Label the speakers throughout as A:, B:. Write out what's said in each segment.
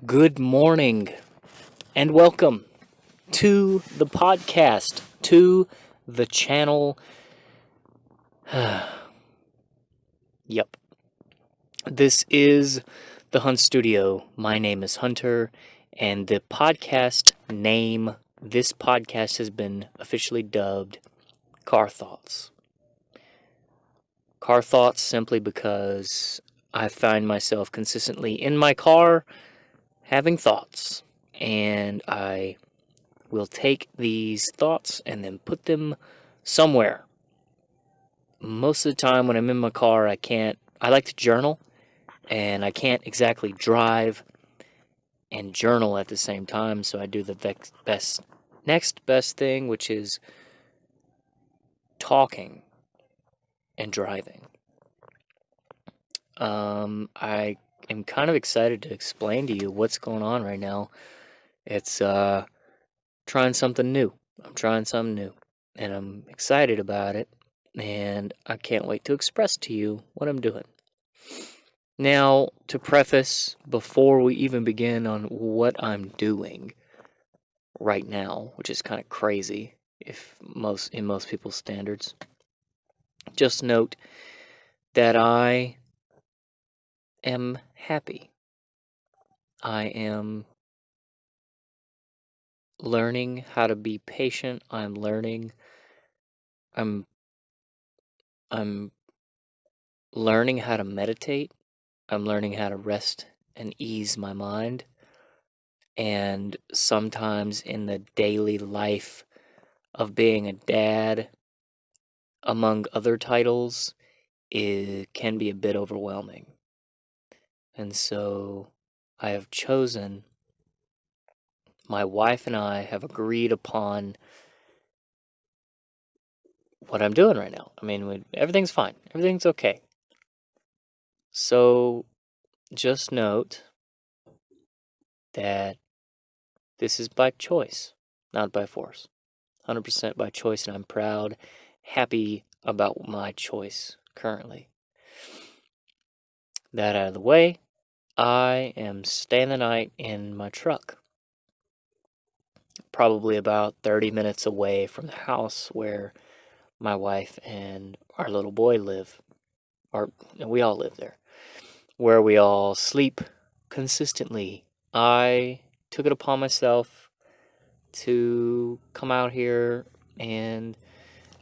A: Good morning and welcome to the podcast, to the channel. Yep. This is the Hunt Studio. My name is Hunter, and the podcast name, this podcast has been officially dubbed Car Thoughts. Car Thoughts simply because I find myself consistently in my car having thoughts, and I will take these thoughts and then put them somewhere. Most of the time when I'm in my car, I like to journal, and I can't exactly drive and journal at the same time, so I do the next best thing, which is talking and driving. I am kind of excited to explain to you what's going on right now. It's trying something new. I'm trying something new, and I'm excited about it, and I can't wait to express to you what I'm doing. Now, to preface, before we even begin on what I'm doing right now, which is kind of crazy in most people's standards, just note that I am happy. I am learning how to be patient. I'm learning how to meditate. I'm learning how to rest and ease my mind. And sometimes in the daily life of being a dad, among other titles, it can be a bit overwhelming. And so I have chosen, my wife and I have agreed upon what I'm doing right now. I mean, everything's fine. Everything's okay. So just note that this is by choice, not by force. 100% by choice, and I'm proud, happy about my choice currently. That out of the way, I am staying the night in my truck. Probably about 30 minutes away from the house where my wife and our little boy live. Or we all live there. Where we all sleep consistently. I took it upon myself to come out here, and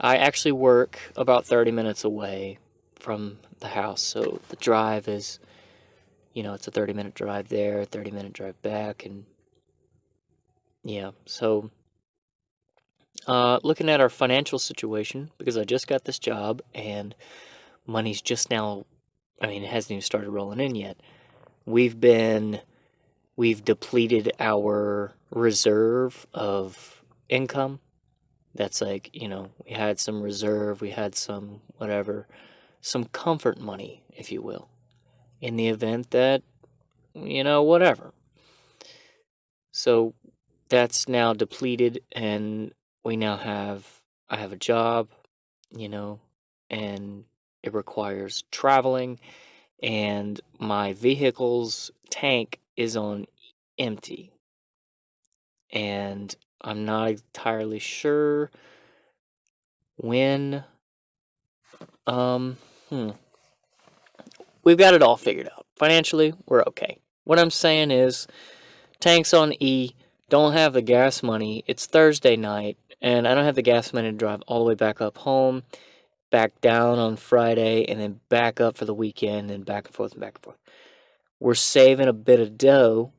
A: I actually work about 30 minutes away from the house, so the drive is, it's a 30-minute drive there, 30-minute drive back, and yeah, so looking at our financial situation, because I just got this job, and money's just now, it hasn't even started rolling in yet. We've depleted our reserve of income. That's like, we had some reserve, we had some whatever, some comfort money, if you will, in the event that, whatever. So that's now depleted, and I have a job, and it requires traveling, and my vehicle's tank is on empty. And I'm not entirely sure when. We've got it all figured out. Financially, we're okay. What I'm saying is, tank's on E, don't have the gas money. It's Thursday night, and I don't have the gas money to drive all the way back up home, back down on Friday, and then back up for the weekend, and back and forth and back and forth. We're saving a bit of dough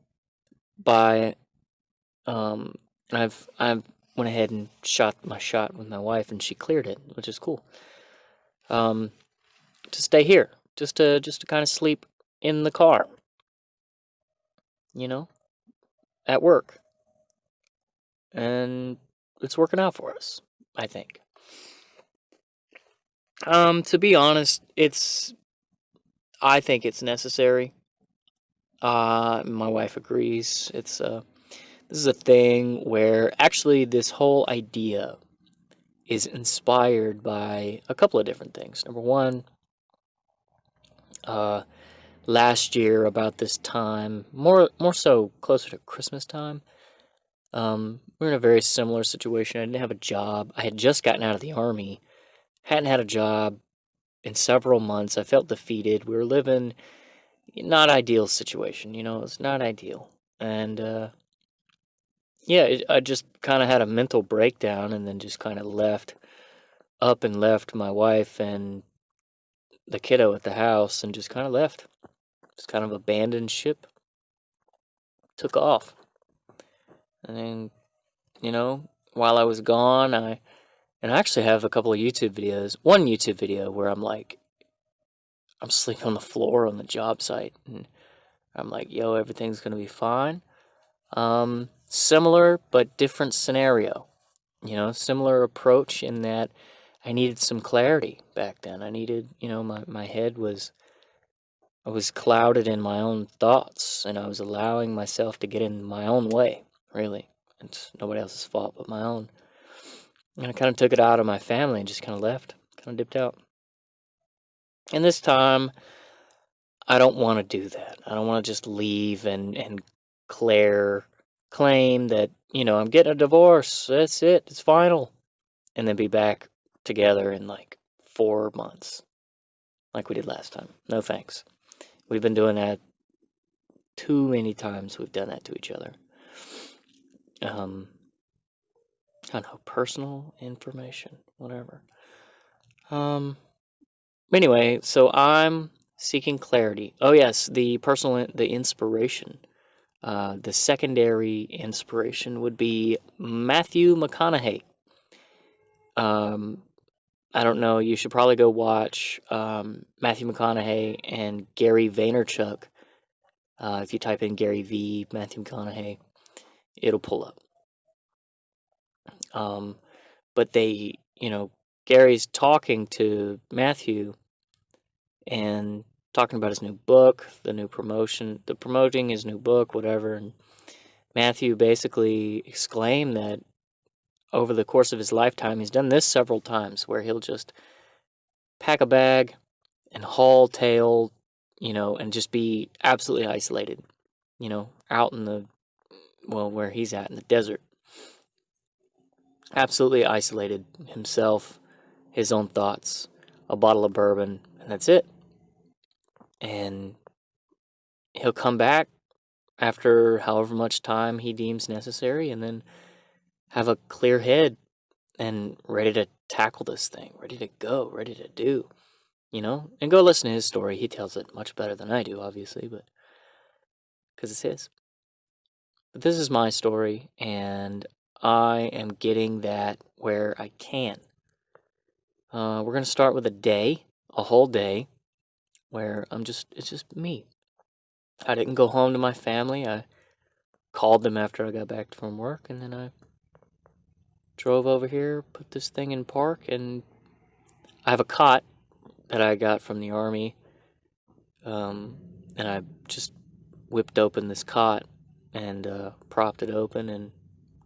A: by, I've went ahead and shot my shot with my wife, and she cleared it, which is cool. To stay here, just to kind of sleep in the car, at work, and it's working out for us, I think. To be honest, I think it's necessary. My wife agrees. This is a thing where actually this whole idea is inspired by a couple of different things. Number one, last year about this time, more so closer to Christmas time. We were in a very similar situation. I didn't have a job. I had just gotten out of the army, hadn't had a job in several months. I felt defeated. We were living not ideal situation, you know, it's not ideal. And yeah, I just kind of had a mental breakdown and then just kind of left my wife and the kiddo at the house and just kind of left. Just kind of abandoned ship, took off. And then, you know, while I was gone, I actually have a couple of YouTube videos. One YouTube video where I'm sleeping on the floor on the job site, and I'm like, yo, everything's gonna be fine. Similar but different scenario. You know, similar approach in that I needed some clarity back then. I needed, you know, my head was, I was clouded in my own thoughts, and I was allowing myself to get in my own way, really. It's nobody else's fault but my own. And I kind of took it out of my family and just kind of left, kind of dipped out. And this time, I don't want to do that. I don't want to just leave and claim that, you know, I'm getting a divorce. That's it. It's final. And then be back together in like 4 months, like we did last time. No thanks. We've been doing that too many times. We've done that to each other. I don't know, personal information, whatever. Anyway, so I'm seeking clarity. Oh yes, the inspiration. The secondary inspiration would be Matthew McConaughey. I don't know, you should probably go watch Matthew McConaughey and Gary Vaynerchuk. If you type in Gary V, Matthew McConaughey, it'll pull up. But they, you know, Gary's talking to Matthew and talking about his new book, promoting his new book, whatever. And Matthew basically exclaimed that over the course of his lifetime, he's done this several times, where he'll just pack a bag and haul tail, you know, and just be absolutely isolated, you know, out in where he's at in the desert. Absolutely isolated himself, his own thoughts, a bottle of bourbon, and that's it. And he'll come back after however much time he deems necessary, and then have a clear head and ready to tackle this thing, ready to go, ready to do, you know? And go listen to his story. He tells it much better than I do, obviously, but because it's his. But this is my story, and I am getting that where I can. We're going to start with a whole day, where it's just me. I didn't go home to my family. I called them after I got back from work, and then I drove over here, put this thing in park, and I have a cot that I got from the army, and I just whipped open this cot and propped it open and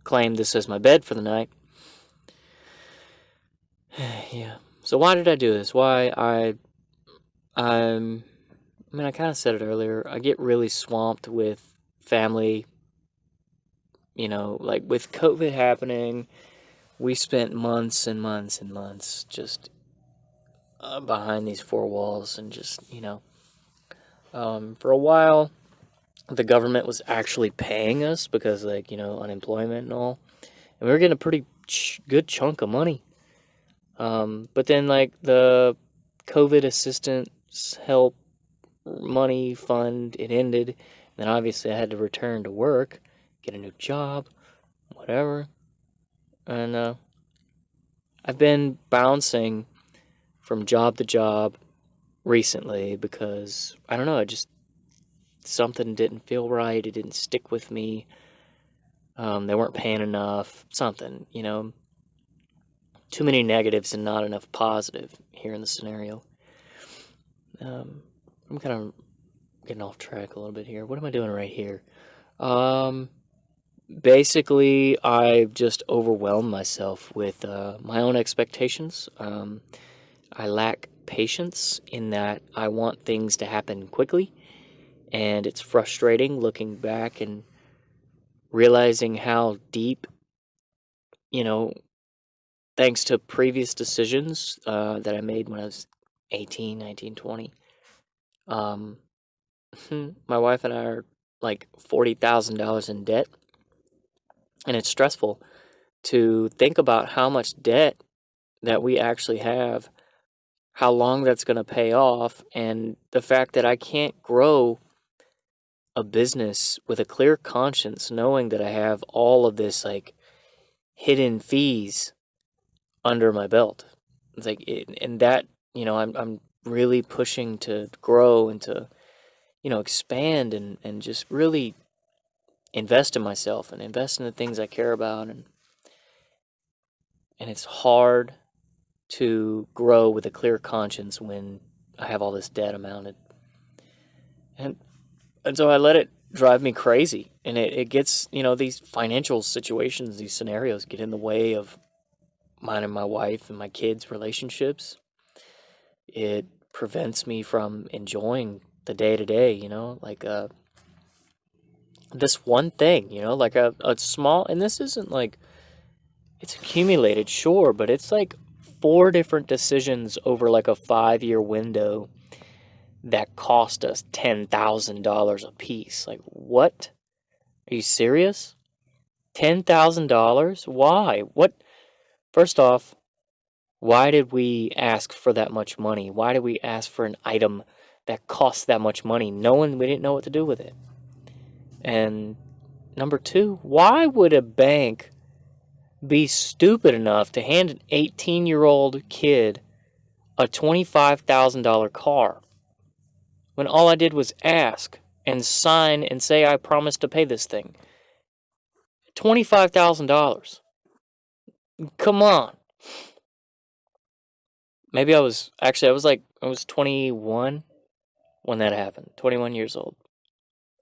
A: claimed this as my bed for the night. Yeah. So why did I do this? Why I kind of said it earlier. I get really swamped with family. You know, like with COVID happening, we spent months and months and months just behind these four walls, and just, you know, for a while, the government was actually paying us because, like, you know, unemployment and all, and we were getting a pretty good chunk of money. But then, like, the COVID assistance help money fund, it ended. Then obviously I had to return to work, get a new job, whatever. And I've been bouncing from job to job recently because, I don't know, something didn't feel right. It didn't stick with me. They weren't paying enough. Something, you know. Too many negatives and not enough positive here in the scenario. I'm kind of getting off track a little bit here. What am I doing right here? Basically, I've just overwhelmed myself with my own expectations. I lack patience in that I want things to happen quickly, And it's frustrating looking back and realizing how deep, you know, thanks to previous decisions that I made when I was 18, 19, 20. Um, my wife and I are like $40,000 in debt, and it's stressful to think about how much debt that we actually have, how long that's going to pay off, and the fact that I can't grow a business with a clear conscience knowing that I have all of this like hidden fees under my belt. It's like and that, I'm really pushing to grow and to, expand and just really invest in myself and invest in the things I care about, and it's hard to grow with a clear conscience when I have all this debt amounted. And so I let it drive me crazy. And it gets, these financial situations, these scenarios get in the way of mine and my wife and my kids' relationships. It prevents me from enjoying the day to day, like this one thing, like a small, and this isn't like, it's accumulated, sure, but it's like 4 different decisions over like a 5-year window that cost us $10,000 a piece. Like, what? Are you serious? $10,000? Why? What? First off, why did we ask for that much money? Why did we ask for an item that costs that much money? We didn't know what to do with it. And number 2, why would a bank be stupid enough to hand an 18-year-old kid a $25,000 car when all I did was ask and sign and say I promised to pay this thing? $25,000. Come on. Maybe I was 21 when that happened. 21 years old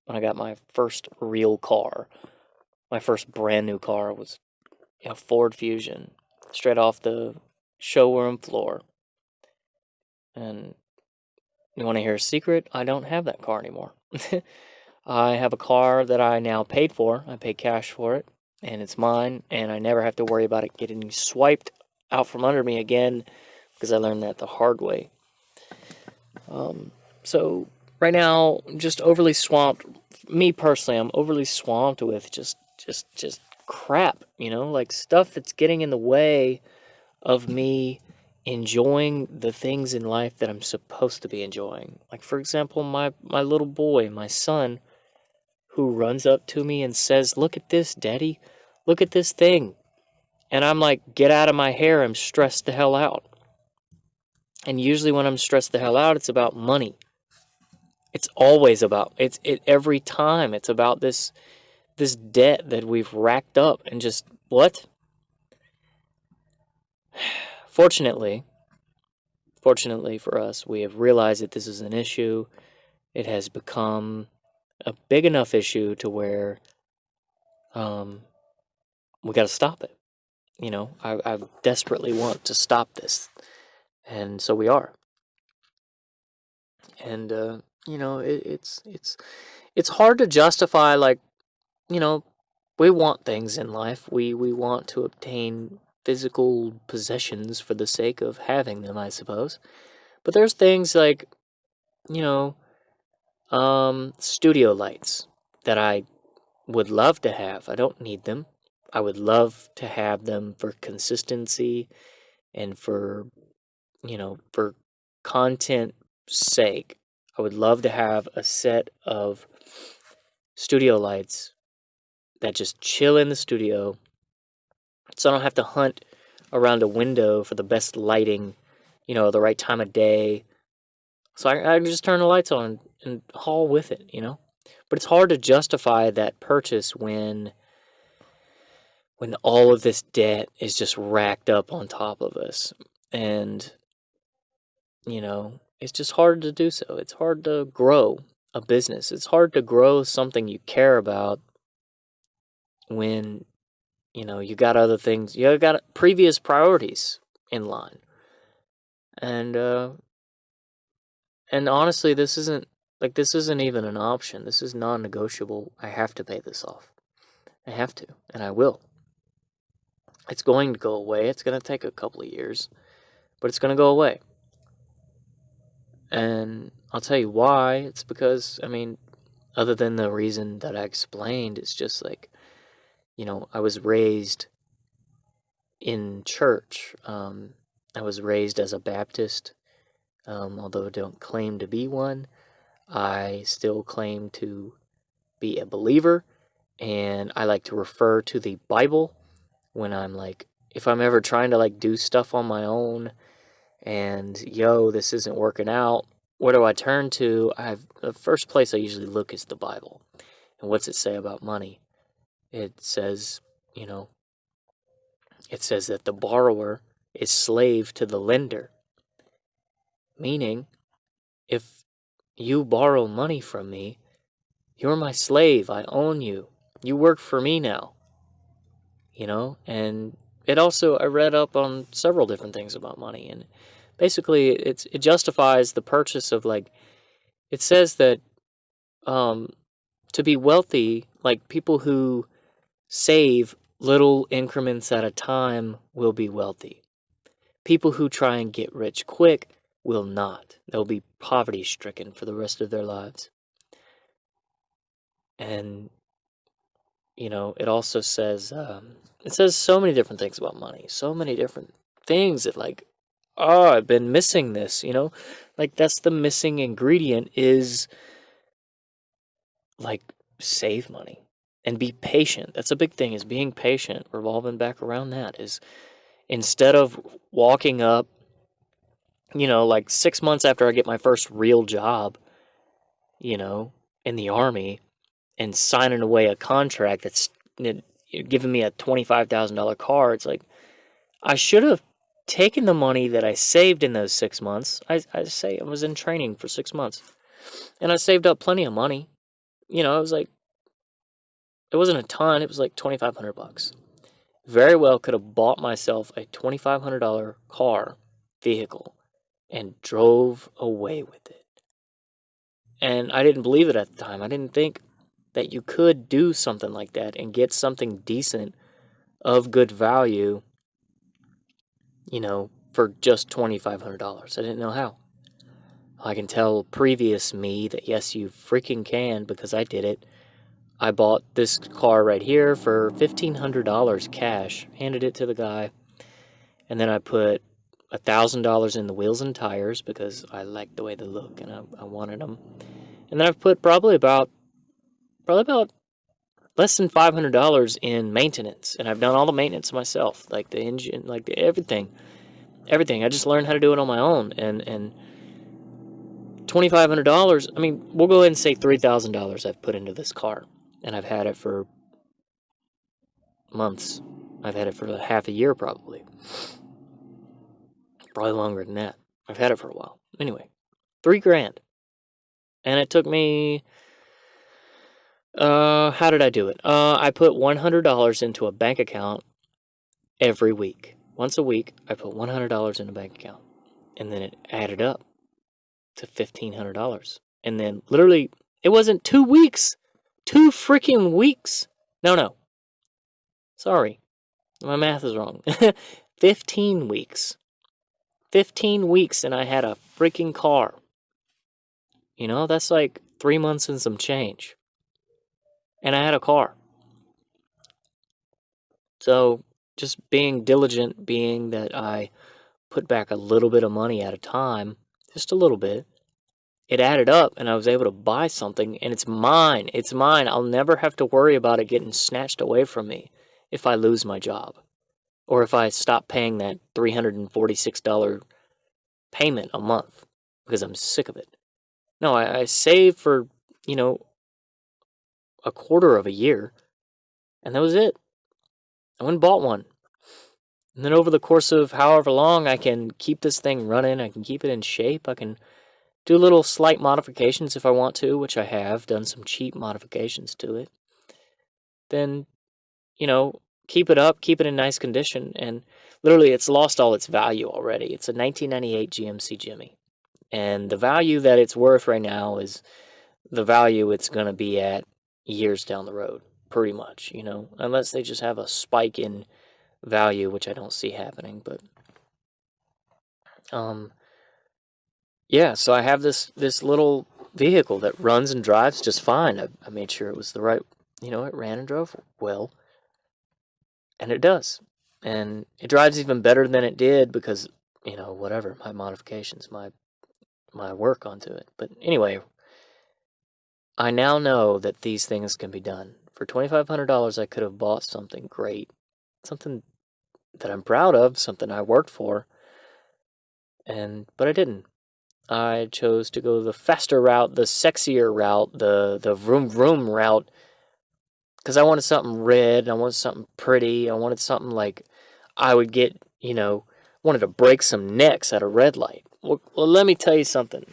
A: when I got my first real car. My first brand new car was Ford Fusion, straight off the showroom floor. And you want to hear a secret? I don't have that car anymore. I have a car that I now paid for. I paid cash for it, and it's mine, and I never have to worry about it getting swiped out from under me again, because I learned that the hard way. So right now, I'm just overly swamped. Me personally, I'm overly swamped with just crap, like stuff that's getting in the way of me enjoying the things in life that I'm supposed to be enjoying. Like, for example, my little boy, my son, who runs up to me and says, "Look at this, Daddy. Look at this thing." And I'm like, get out of my hair. I'm stressed the hell out. And usually when I'm stressed the hell out, it's about money. It's always about, every time it's about this debt that we've racked up and just, what? Fortunately for us, we have realized that this is an issue. It has become a big enough issue to where we got to stop it. I desperately want to stop this, and so we are. And it's hard to justify, like, we want things in life. We want to obtain physical possessions for the sake of having them, I suppose. But there's things like, studio lights that I would love to have. I don't need them. I would love to have them for consistency and for content sake. I would love to have a set of studio lights that just chill in the studio, so I don't have to hunt around a window for the best lighting, the right time of day. So I just turn the lights on and haul with it, But it's hard to justify that purchase when all of this debt is just racked up on top of us. And, it's just hard to do so. It's hard to grow a business. It's hard to grow something you care about when, you got other things. You got previous priorities in line. And honestly, this isn't Like, this isn't even an option. This is non-negotiable. I have to pay this off. I have to, and I will. It's going to go away. It's going to take a couple of years, but it's going to go away. And I'll tell you why. It's because, I mean, other than the reason that I explained, it's just like, I was raised in church. I was raised as a Baptist, although I don't claim to be one. I still claim to be a believer, and I like to refer to the Bible when I'm like, if I'm ever trying to like do stuff on my own and this isn't working out, where do I turn to? The first place I usually look is the Bible. And what's it say about money? It says, it says that the borrower is slave to the lender. Meaning, if you borrow money from me, you're my slave. I own you. You work for me now. And it also, I read up on several different things about money, and basically it justifies the purchase of, like, it says that to be wealthy, like, people who save little increments at a time will be wealthy. People who try and get rich quick will not. They'll be poverty stricken for the rest of their lives. And it also says, it says so many different things about money, so many different things that, like, I've been missing this, like, that's the missing ingredient is, like, save money and be patient. That's a big thing, is being patient. Revolving back around that is, instead of walking up, like 6 months after I get my first real job, in the Army, and signing away a contract that's giving me a $25,000 car, it's like, I should have taken the money that I saved in those 6 months. I say I was in training for 6 months, and I saved up plenty of money. It was like, it wasn't a ton. It was like $2,500. Very well could have bought myself a $2,500 vehicle and drove away with it. And I didn't believe it at the time. I didn't think that you could do something like that and get something decent of good value, for just $2,500. I didn't know how. I can tell previous me that yes, you freaking can, because I did it. I bought this car right here for $1,500 cash, handed it to the guy, and then I put $1,000 in the wheels and tires because I liked the way they look and I wanted them. And then I've put probably about less than $500 in maintenance, and I've done all the maintenance myself, like the engine, like everything. I just learned how to do it on my own, and $2,500. I mean, we'll go ahead and say $3,000 I've put into this car, and I've had it for months. I've had it for half a year, probably longer than that. I've had it for a while. Anyway, $3,000, and it took me. How did I do it? I put $100 into a bank account every week. Once a week, I put $100 in a bank account, and then it added up to $1,500. And then literally, it wasn't 2 weeks. 2 freaking weeks. No. Sorry. My math is wrong. 15 weeks. 15 weeks, and I had a freaking car. That's like 3 months and some change. And I had a car. So, just being diligent, being that I put back a little bit of money at a time, just a little bit, it added up, and I was able to buy something, and it's mine. It's mine. I'll never have to worry about it getting snatched away from me if I lose my job, or if I stop paying that $346 payment a month because I'm sick of it. No, I saved for, a quarter of a year, and that was it. I went and bought one. And then over the course of however long, I can keep this thing running. I can keep it in shape. I can do little slight modifications if I want to, which I have done some cheap modifications to it. Then, keep it up, keep it in nice condition. And literally, it's lost all its value already. It's a 1998 GMC Jimmy. And the value that it's worth right now is the value it's going to be at years down the road, pretty much, unless they just have a spike in value, which I don't see happening. But yeah, so I have this little vehicle that runs and drives just fine. I made sure it was the right, it ran and drove well, and it does. And it drives even better than it did because, whatever, my modifications, my work onto it. But anyway, I now know that these things can be done. For $2,500, I could have bought something great, something that I'm proud of, something I worked for, but I didn't. I chose to go the faster route, the sexier route, the vroom vroom route, because I wanted something red, I wanted something pretty, I wanted something like I would get, wanted to break some necks at a red light. Well, let me tell you something.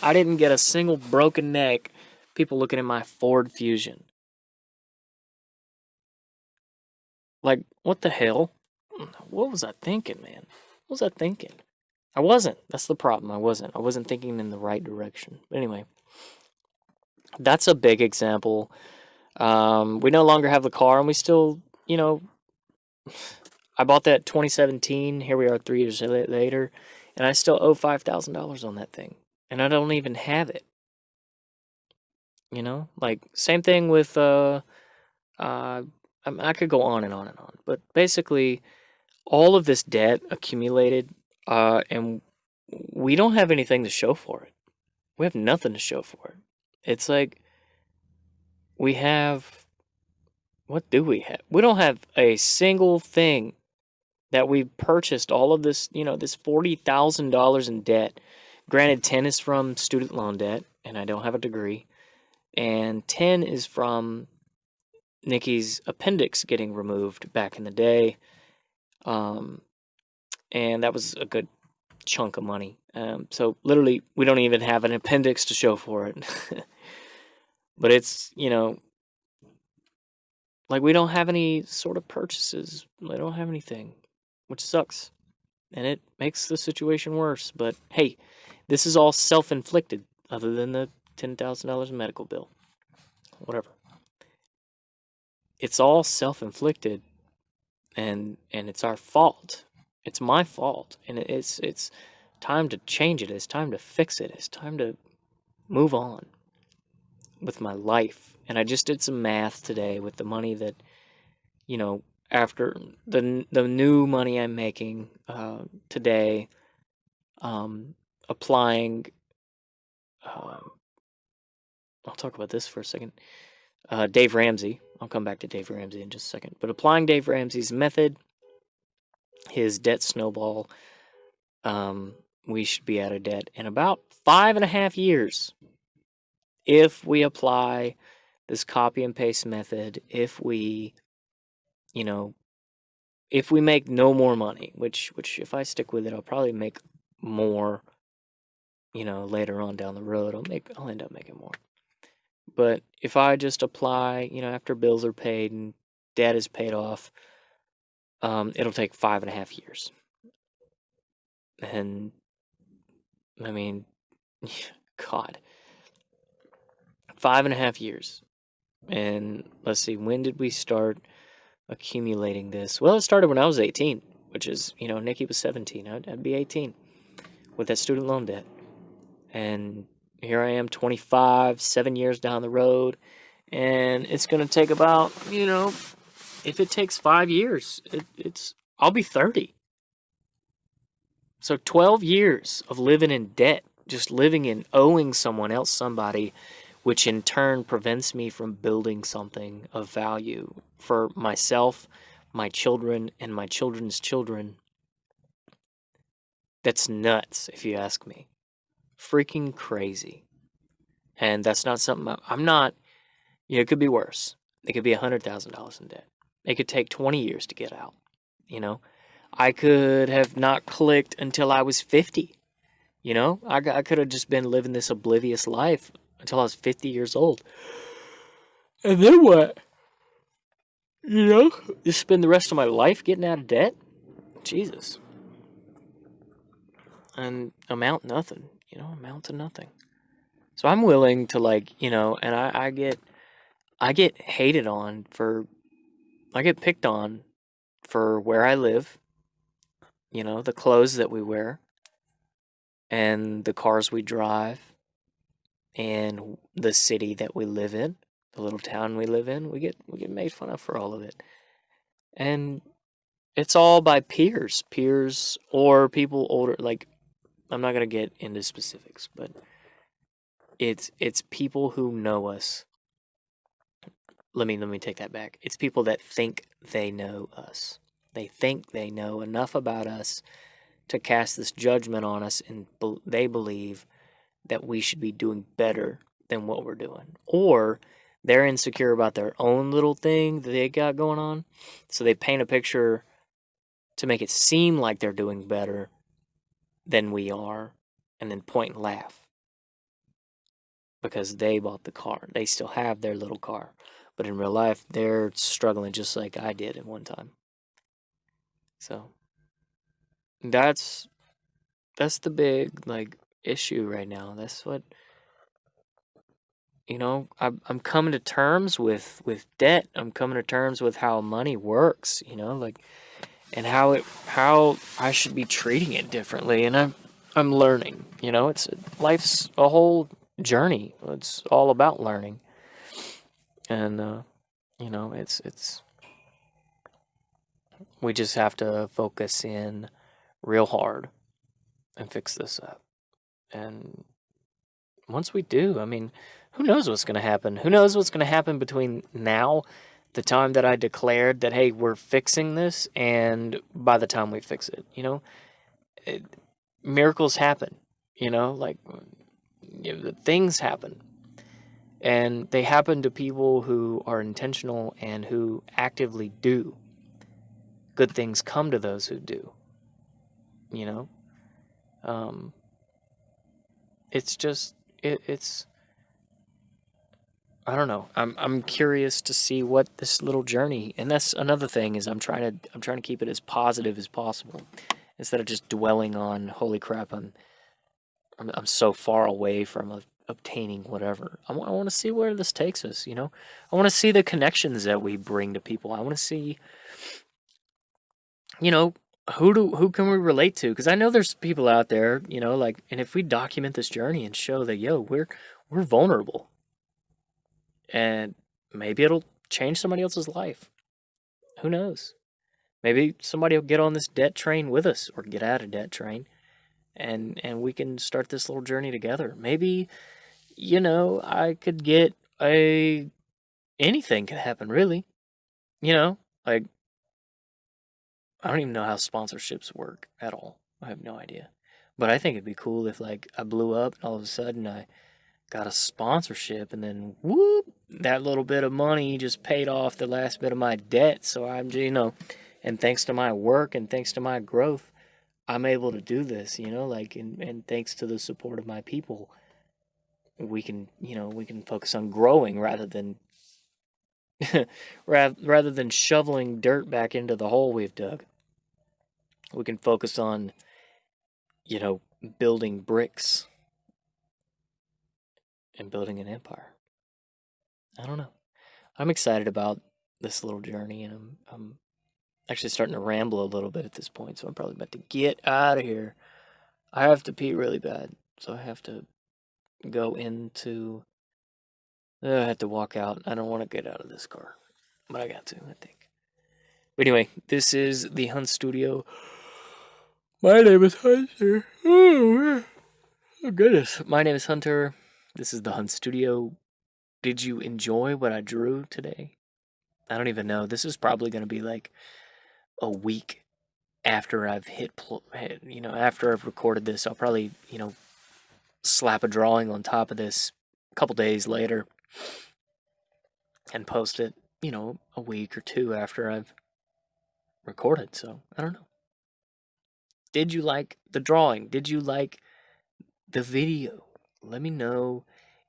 A: I didn't get a single broken neck, people looking at my Ford Fusion. Like, what the hell? What was I thinking, man? What was I thinking? I wasn't. That's the problem. I wasn't thinking in the right direction. But anyway, that's a big example. We no longer have the car, and we still, I bought that 2017. Here we are 3 years later, and I still owe $5,000 on that thing, and I don't even have it. Like same thing with I could go on and on and on, but basically, all of this debt accumulated, and we don't have anything to show for it. We have nothing to show for it. It's like we have. What do we have? We don't have a single thing that we purchased all of this, this $40,000 in debt. Granted, 10 is from student loan debt, and I don't have a degree. And 10 is from Nikki's appendix getting removed back in the day. And that was a good chunk of money. So literally, we don't even have an appendix to show for it. But it's, like we don't have any sort of purchases. We don't have anything, which sucks. And it makes the situation worse. But hey, this is all self-inflicted, other than the $10,000 medical bill. Whatever. It's all self-inflicted, and it's our fault. It's my fault. And it's time to change it. It's time to fix it. It's time to move on with my life. And I just did some math today with the money that, after the new money I'm making today, applying, I'll talk about this for a second. Dave Ramsey, I'll come back to Dave Ramsey in just a second, but applying Dave Ramsey's method, his debt snowball, we should be out of debt in about 5.5 years. If we apply this copy and paste method, if we make no more money, which if I stick with it, I'll probably make more, later on down the road, I'll end up making more. But if I just apply, after bills are paid and debt is paid off, it'll take 5.5 years. And I mean, God, 5.5 years. And let's see, when did we start accumulating this? Well, it started when I was 18, which is, Nikki was 17. I'd be 18 with that student loan debt. And here I am, 25, 7 years down the road. And it's going to take about, if it takes 5 years, I'll be 30. So 12 years of living in debt, just living in owing someone else somebody, which in turn prevents me from building something of value for myself, my children, and my children's children. That's nuts, if you ask me. Freaking crazy. And that's not something I'm not, it could be worse. It could be $100,000 in debt. It could take 20 years to get out. I could have not clicked until I was 50. I could have just been living this oblivious life until I was 50 years old. And then what? Just spend the rest of my life getting out of debt? Jesus. And amount to nothing. So I'm willing to, like, and I get hated on for, I get picked on for where I live, the clothes that we wear and the cars we drive and the city that we live in, the little town we live in. We get made fun of for all of it. And it's all by peers or people older, like, I'm not going to get into specifics, but it's people who know us. Let me take that back. It's people that think they know us. They think they know enough about us to cast this judgment on us, and they believe that we should be doing better than what we're doing. Or they're insecure about their own little thing that they got going on. So they paint a picture to make it seem like they're doing better than we are, and then point and laugh because they bought the car. They still have their little car. But in real life, they're struggling just like I did at one time. So that's the big, like, issue right now. That's what, I'm coming to terms with debt. I'm coming to terms with how money works, like, and how I should be treating it differently. And I'm learning. It's life's a whole journey. It's all about learning. And it's we just have to focus in real hard and fix this up. And once we do, I mean, who knows what's going to happen? Who knows what's going to happen between now, the time that I declared that, hey, we're fixing this, and by the time we fix it, miracles happen, like, things happen. And they happen to people who are intentional and who actively do. Good things come to those who do, it's just, it's, I don't know. I'm curious to see what this little journey, and that's another thing, is I'm trying to keep it as positive as possible instead of just dwelling on, holy crap, I'm so far away from obtaining whatever. I want to see where this takes us. I want to see the connections that we bring to people. I want to see, who can we relate to? Because I know there's people out there, like, and if we document this journey and show that, we're vulnerable, and maybe it'll change somebody else's life. Who knows? Maybe somebody will get on this debt train with us, or get out of debt train, and we can start this little journey together. Maybe, I could get anything could happen, really. Like, I don't even know how sponsorships work at all. I have no idea. But I think it'd be cool if, like, I blew up and all of a sudden I got a sponsorship, and then whoop, that little bit of money just paid off the last bit of my debt. So I'm, and thanks to my work and thanks to my growth, I'm able to do this, like, and thanks to the support of my people, we can, we can focus on growing rather than rather than shoveling dirt back into the hole we've dug. We can focus on, building bricks and building an empire. I don't know. I'm excited about this little journey, and I'm actually starting to ramble a little bit at this point, so I'm probably about to get out of here. I have to pee really bad, so I have to go into. I have to walk out. I don't want to get out of this car, but I got to, I think. But anyway, this is the Hunt Studio. My name is Hunter. Oh goodness. My name is Hunter. This is the Hunt Studio. Did you enjoy what I drew today? I don't even know. This is probably going to be like a week after I've after I've recorded this. I'll probably, slap a drawing on top of this a couple days later and post it, a week or two after I've recorded. So I don't know. Did you like the drawing? Did you like the video? Let me know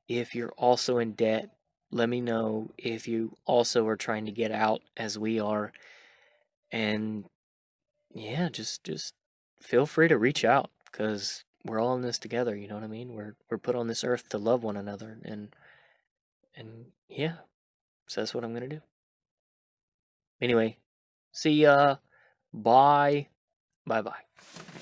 A: if you're also in debt. Let me know if you also are trying to get out as we are. And yeah, just feel free to reach out, because we're all in this together, you know what I mean? We're put on this earth to love one another, and yeah, so that's what I'm gonna do. Anyway, see ya. Bye. Bye bye.